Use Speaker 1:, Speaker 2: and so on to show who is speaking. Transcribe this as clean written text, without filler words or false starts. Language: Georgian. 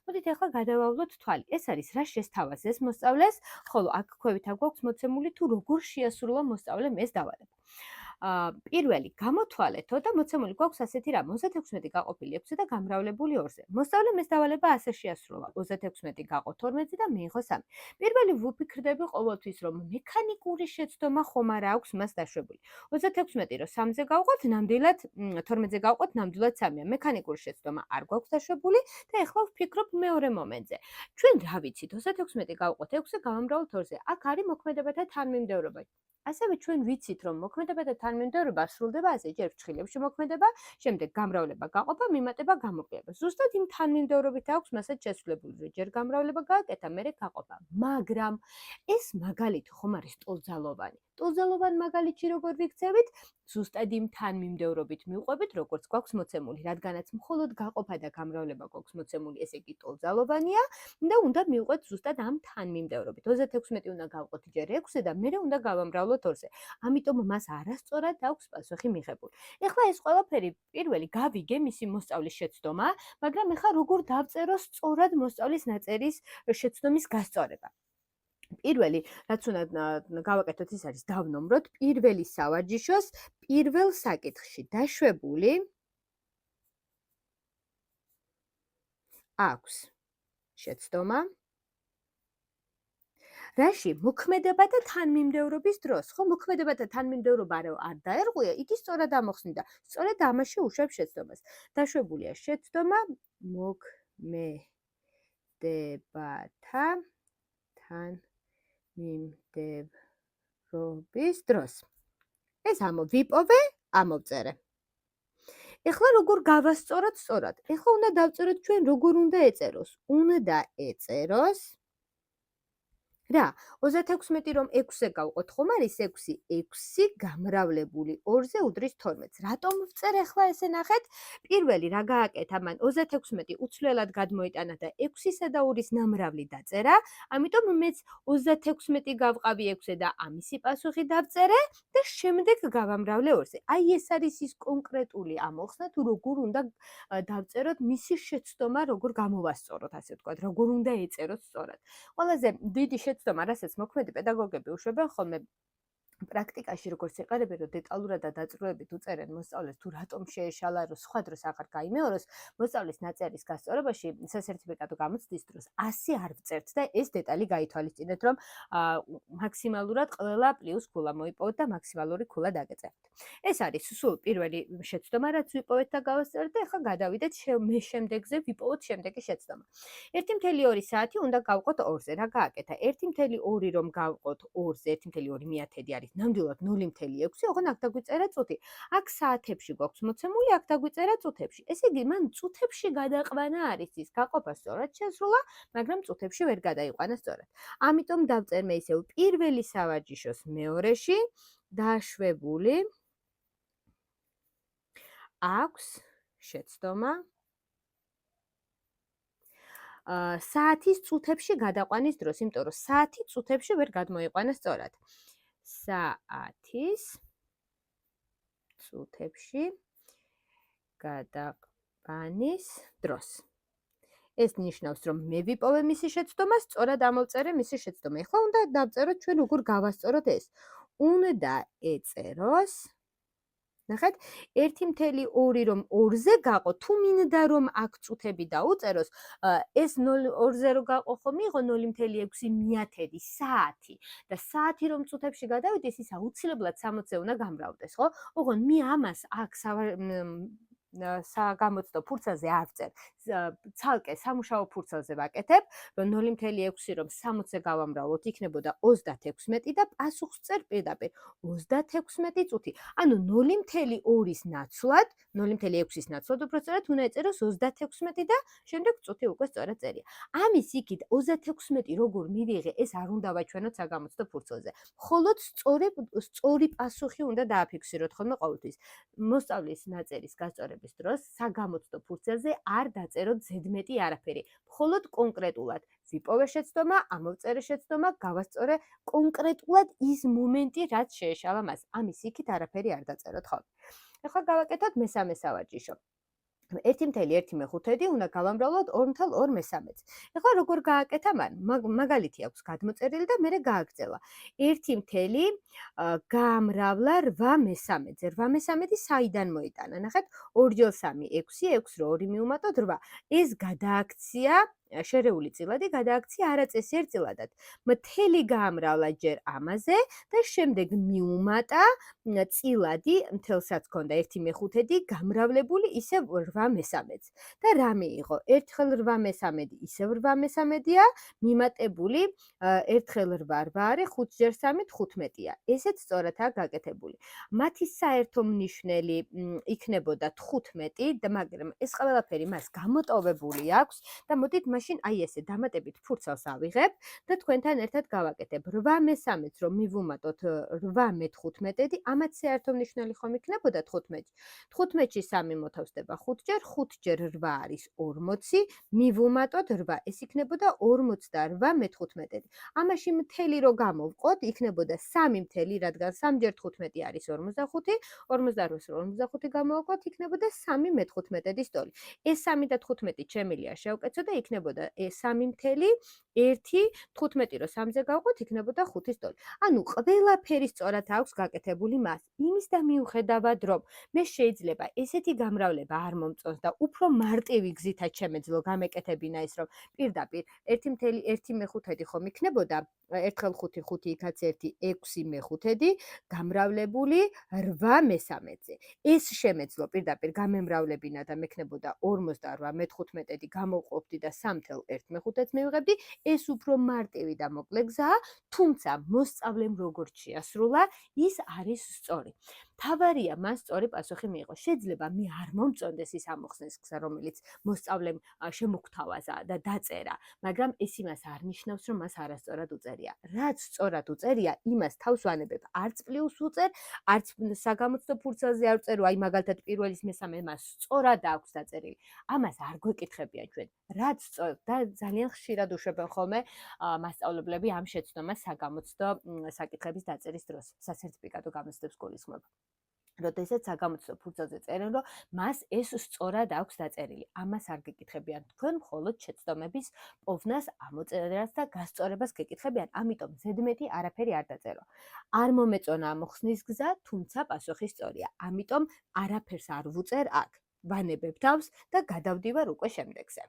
Speaker 1: მოდით ახლა გადავავლოთ თვალი. ეს არის რა შესთავაზეს მოსწავლეს, ხოლო აქ ქვევითა გვაქვს მოცემული თუ როგორ შეასრულა მოსწავლემ ეს დავალება. პირველი გამოთვალეთო და მოცემული გვაქვს ასეთი რამ 36 გაყოფილი 6 და გამრავლებული 2-ზე. მოსწავლემ ეს დავალება ასე შეასრულა 36 გაყო 12 და მიიღო 3. პირველი ვუფიქრდები ყოველთვის რომ მექანიკური შეცდომა ხომ არ აქვს მას დაშვებული. 36 რო 3-ზე გავყოთ, ნამდვილად 12-ზე გავყოთ, ნამდვილად 3-ია. მექანიკური შეცდომა არ გვაქვს დაშვებული და ეხლა ვფიქრობ მეორე მომენტზე. ჩვენ რა ვიცით 36 გავყოთ 6-ზე გავამრავლოთ 2-ზე. აქ არის მოქმედებათა თანმიმდევრობა. ასევე ჩვენ ვიცით რომ მოქმედებათა თანმიმდევრობა სრულდება ასე ჯერ ფრჩხილებში მოქმედება, შემდეგ გამრავლება გაყოფა, მიმატება გამოკლება. ზუსტად იმ თანმიმდევრობით აქვს მასაც შესრულებული, რომ ჯერ გამრავლება გააკეთა, მერე გაყოფა. მაგრამ ეს მაგალითი ხომ არის ტოლძალოვანი. ტოლძალოვან მაგალითში როგორ ვიქცევით? ზუსტად იმ თანმიმდევრობით მივყვებით, როგორც გვაქვს მოცემული, რადგანაც მხოლოდ გაყოფა და გამრავლება გვაქვს მოცემული, ესე იგი ტოლძალოვანია და უნდა მივყვეთ ზუსტად ამ თანმიმდევრობით. 36 უნდა გავყოთ ჯერ 6-ზე და მერე უნდა გავამრავლოთ 2-ზე. ამიტომ მას არასწორად აქვს პასუხი მიღებული. ეხლა ეს ყველაფერი პირველი გავიგე მისი მოსწავლის შეცდომა, მაგრამ ეხლა როგორ დავწერო სწორად მოსწავლის ნაწერის შეცდომის გასწორება. პირველი, რაც უნდა გავაკეთოთ, ის არის დავნომროთ პირველი სავარჯიშოს პირველ საკითხში დაშვებული აქვს შეცდომა რაში მოქმედება და თანმიმდევრობის დროს, ხო, მოქმედება და თანმიმდევრობა არ დაერღვია, იგი სწორად ამოხსნიდა. სწორედ ამაში უშვებს შეცდომას. დაშვებულია შეცდომა მოქმედებათა თანმიმდევრობის დროს. ეს ვიპოვე, ამოვწერე. ეხლა როგორ გავასწოროთ სწორად? ეხლა უნდა დავწეროთ ჩვენ როგორ უნდა ეწეროს. უნდა ეწეროს რა, 36 რომ 6-ზე გავყოთ, ხომ არის 6? 6 გამრავლებული 2-ზე უდრის 12-ს. რატომ ვწერ ახლა ესე ნახეთ? პირველი რა გააკეთა მან 36 უცვლელად გადმოიტანა და 6-ისა და 2-ის ნამრავლი დაწერა, ამიტომ მეც 36 გავყავი 6-ზე და ამისი პასუხი დავწერე და შემდეგ გავამრავლე 2-ზე. აი ეს არის ის კონკრეტული ამოხსნა თუ როგორ უნდა დავწეროთ მისი შეცდომა, როგორ გამოვასწოროთ, ასე ვთქვათ, როგორ უნდა ეწეროთ სწორად. ყველაზე დიდი შეცდომა, რასაც მოქმედი პედაგოგები უშვებენ ხოლმე პრაქტიკაში როგორც ეყარებენ, რომ დეტალურად და დაწვრილებით უწერენ მოსწავლეს თუ რატომ შეეშალა, რომ სხვა დროს აღარ გაიმეოროს, მოსწავლის ნაწერის გასწორებაში სასერტიფიკატო გამოცდის დროს 100 არ ვწერთ და ეს დეტალი გაითვალისწინეთ, რომ მაქსიმალურად ყველა პლუს ქულა მოიპოვოთ და მაქსიმალური ქულა დაგეწერთ. ეს არის სულ პირველი შეცდომა, რაც ვიპოვეთ და გავასწორეთ და ახლა გადავიდეთ მე შემდეგზე ვიპოვოთ შემდეგი შეცდომა. 1.2 საათი უნდა გავყოთ 2-ზე. რა გააკეთა? 1.2 რომ გავყოთ 2-ზე, 1.2 მიათედი არის ნამდვილად 0.6, ოღონდ აქ დაგვიწერა წუთი. აქ საათებში გვაქვს მოცემული, აქ დაგვიწერა წუთებში. ესე იგი, მან წუთებში გადაყვანა არის ის გაყოფა სწორად შესრულა, მაგრამ წუთებში ვერ გადაიყვანა სწორად. ამიტომ დავწერ მე ისევ პირველი სავარჯიშოს მეორეში დაშვებული აქვს შეცდომა საათის წუთებში გადაყვანის დროს, იმიტომ რომ საათი წუთებში ვერ გადმოიყვანა სწორად. საათის წუთებში გადაყვანის დროს. ეს ნიშნავს, რომ მე ვიპოვე მისი შეცდომა, სწორად ამოვწერე მისი შეცდომა. ეხლა უნდა დავწეროთ ჩვენ როგორ გავასწოროთ ეს. უნდა ეწეროს ნახეთ, 1.2 რომ 2-ზე გაყო, თუ მინდა რომ აქ წუთები დაუწეროს, ეს 2-ზე რო გაყო ხომ მიიღო 0.6 მიათედი საათი და საათი რომ წუთებში გადავიდეს, ის აუცილებლად 60-ზე უნდა გამრავლდეს, ხო? ოღონდ მე ამას აქ საგამოცდო ფურცელზე არ ვწერ. ცალკე სამუშაო ფურცელზე ვაკეთებ, რომ 0.6 რომ 60-ზე გავამრავლოთ, იქნებოდა 36 და პასუხს წერ პირდაპირ 36 წუთი. ანუ 0.2-ის ნაცვლად, 0.6-ის ნაცვლად უფრო სწორად უნდა ეწეროს 36 და შემდეგ წუთი უკვე სწორად წერია. ამის იქით 36 როგორ მივიღე, ეს არ უნდა ვაჩვენოთ საგამოცდო ფურცელზე. მხოლოდ სწორი პასუხი უნდა დააფიქსიროთ ხოლმე ყოველთვის. მოსწავლის ნაწერის გასწორების დროს საგამოცდო ფურცელზე არ დაწეროთ ზედმეტი არაფერი. მხოლოდ კონკრეტულად ვიპოვე შეცდომა, ამოვწერე შეცდომა, გავასწორე კონკრეტულად ის მომენტი, რაც შეეშალა მას. ამის იქით არაფერი არ დაწეროთ ხოლმე. ახლა გავაკეთოთ მესამე სავარჯიშო. 1.1/5 უნდა გავამრავლოთ 2.2/3. ეხლა როგორ გააკეთა მან? მაგალითი აქვს გადმოწერილი და მერე გააგრძელა. 1 გაამრავლა 8/3-ზე. 8/3 საიდან მოიტანა? ნახეთ, 2 × 3 6, 6 რო 2 მივუმატოთ 8. ეს გადააქცია შერეული წილადი გადააქცია არაწესიერ წილადად. მთელი გაამრავლა ჯერ ამაზე და შემდეგ მიუმატა წილადი მთელსაც ქონდა 1/5 გამრავლებული ისევ 8/3-ს. და რა მიიღო? ერთხელ 8/3 ისევ 8/3-ია, მიმატებული ერთხელ 8 არის 5 × 3 15-ია. ესეც სწორადაა გაკეთებული. მათი საერთო მნიშვნელი იქნებოდა 15 და მაგრამ ეს ყველაფერი მას გამოტოვებული აქვს და მოდით მაშინ აი ესე დამატებით ფურცელს ავიღებ და თქვენთან ერთად გავაკეთებ. 8/3-ს რომ მივუმატოთ 8/15, ამათ საერთო მნიშვნელი ხომ იქნებოდა 15. 15-ში 3 მოთავსდება 5-ჯერ, 5-ჯერ 8 არის 40, მივუმატოთ 8, ეს იქნებოდა 48/15. ამაში მთელი რო გამოვყოთ, იქნებოდა 3 მთელი, რადგან 3-ჯერ 15 არის 45, 48-ს 45 გამოვყოთ, იქნებოდა 3/15 ტოლი. ეს 3 და 15 შემილია შევკეცო და იქნებოდა 3 მთელი 1 15 რო 3-ზე გავყოთ, იქნებოდა 5 ტოლი. ანუ ყველაფერი სწორად აქვს გაკეთებული მას. იმის და მიუხედავად რომ მე შეიძლება ესეთი გამრავლება არ მომწონს და უფრო მარტივი გზითაც შემეძლო გამეკეთებინა ის რომ პირდაპირ 1.1/5 ხომ იქნებოდა 1/5 5 იქაც 1 6/5 გამრავლებული 8/3-ზე. ეს შემეძლო პირდაპირ გამემრავლებინა და მექნებოდა 48/15 გამოვყოფდი და 3.1/5-ს მივიღებდი. ეს უფრო მარტივი და მოკლე გზაა, თუმცა მოსწავლემ როგორც შეასრულა, ის არის სწორი. თავარია მას სწორი პასუხი მიიღო. შეიძლება მე არ მომწონდეს ის ამოხსნის გზა, რომელიც მოსწავლემ შემოგთავაზა და დაწერა, მაგრამ ეს იმას არ ნიშნავს, რომ მას არასწორად უწერია. რაც სწორად უწერია, იმას თავს ვანებებ. არც პლუს უწერ, არც საგამოცდო ფურცელზე არ ვწერო, აი მაგალითად პირველის მესამე მას სწორად აქვს დაწერილი. ამას არ გვეკითხებიან ჩვენ. რაც სწორ და ძალიან ხშირად უშვებენ ხოლმე მასწავლებლები ამ შეცდომას საგამოცდო საკითხების დაწერის დროს. სასერტიფიკატო გამოცდებს გულისხმობ. როდესაც საგამოცდო ფურცელზე წერენ, რომ მას ეს სწორად აქვს დაწერილი. ამას არ გეკითხებიან თქვენ, მხოლოდ შეცდომების პოვნას, ამოწერას და გასწორებას გეკითხებიან, ამიტომ ზედმეტი არაფერი არ დაწერო. არ მომეწონა ამოხსნის გზა, თუმცა პასუხი სწორია. ამიტომ არაფერს არ ვუწერ აქ. ვანებებ თავს და გადავდივარ უკვე შემდეგზე.